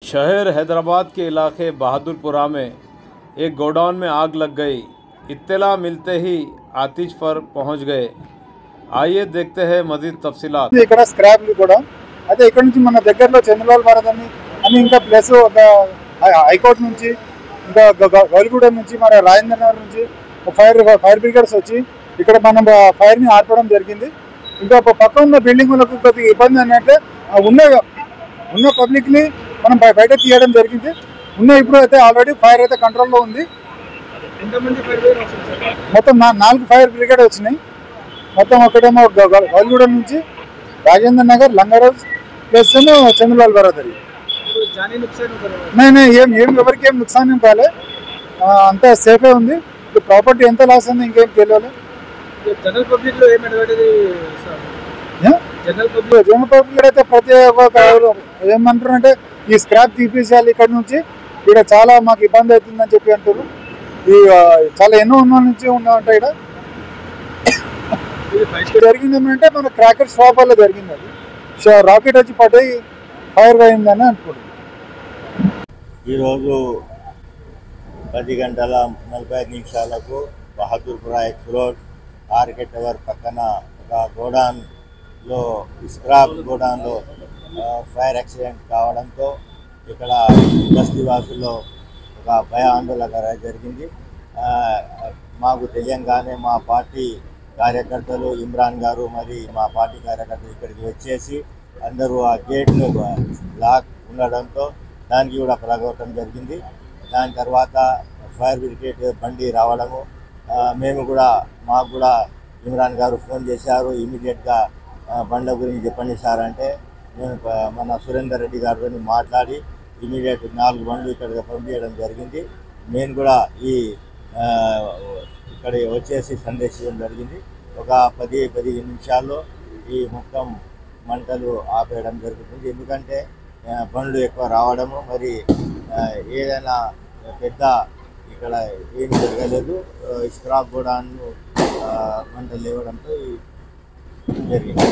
शहर हैदराबाद के इलाके बहादुरपुरा में एक गोडाउन में आग लग गई। इत्तला मिलते ही आतिश पर पहुंच गए। आइए देखते हैं मजीद तफसीलात। ఇక్కడ స్క్రాప్ కూడా అదే ఇక్కడ నుంచి మన దగ్గరలో చంద్రబాబు భారత్ అని ఇంకా ప్లస్ ఒక హైకోర్టు నుంచి ఇంకా గౌలిగూడెం నుంచి మన రాజేంద్ర నగర్ నుంచి ఫైర్ బ్రిగేడ్స్ వచ్చి ఇక్కడ మనం ఫైర్ ని ఆర్పడం జరిగింది. ఇంకా పక్క ఉన్న బిల్డింగ్లకు కొద్దిగా ఇబ్బంది అంటే ఉన్న పబ్లిక్ ని మనం బయట తీయడం జరిగింది. ఇప్పుడు అయితే ఆల్రెడీ ఫైర్ అయితే కంట్రోల్లో ఉంది. మొత్తం 4 ఫైర్ బ్రిగేడ్ వచ్చినాయి. మొత్తం ఒకటేమో గౌలిగూడెం నుంచి రాజేంద్ర నగర్ లంగరాజ్ ప్లస్ చంద్రలాల్ బరాదరి. ఎవరికి ఏం నుక్సాన్ ఏం కాలే, అంతా సేఫే ఉంది. ప్రాపర్టీ ఎంత లాస్ ఉంది ఇంకేం తెలియాలి. జనరల్ పబ్లిక్ అయితే ప్రతి ఒక్క ఏమంటారు అంటే ఈ స్క్రాప్ తీసేయాలి ఇక్కడ నుంచి, ఇక్కడ చాలా మాకు ఇబ్బంది అవుతుందని చెప్పి అంటారు. ఈ చాలా ఎన్నో ఉన్న నుంచి ఉన్నామంటే ఇక్కడ జరిగింది ఏమంటే మన క్రాకర్ షాప్ వల్ల జరిగింది. అది రాకెట్ వచ్చి పడి ఫైర్ అయిందని అనుకుంటున్నాం. ఈరోజు 10:45 Bahadurpura X road RK tower పక్కన ఒక గోడాన్లో స్క్రాప్ గోడాన్లో ఫైర్ యాక్సిడెంట్ కావడంతో ఇక్కడ బస్తీవాసుల్లో ఒక భయ ఆందోళన జరిగింది. మాకు తెలియంగానే మా పార్టీ కార్యకర్తలు ఇమ్రాన్ గారు మరి మా పార్టీ కార్యకర్తలు ఇక్కడికి వచ్చేసి అందరూ ఆ గేట్ను లాక్ ఉండడంతో దానికి కూడా పగలగొట్టడం జరిగింది. దాని తర్వాత ఫైర్ బ్రిగేడ్ బండి రావడము, మాకు కూడా ఇమ్రాన్ గారు ఫోన్ చేశారు. ఇమీడియట్గా బండ్ల గురించి చెప్పండి సార్ అంటే నేను మన సురేందర్ రెడ్డి గారితో మాట్లాడి ఇమీడియట్ 4 బండ్లు ఇక్కడికి పంపించడం జరిగింది. నేను కూడా ఇక్కడ వచ్చేసి సందేశించడం జరిగింది. ఒక 10-15 నిమిషాల్లో ఈ మొత్తం మంటలు ఆపేయడం జరుగుతుంది. ఎందుకంటే బండ్లు ఎక్కువ రావడము, మరి ఏదైనా పెద్ద ఇక్కడ ఏమి జరగలేదు. స్క్రాప్ గోడాన్ను మంటలు లేవడంతో జరిగింది.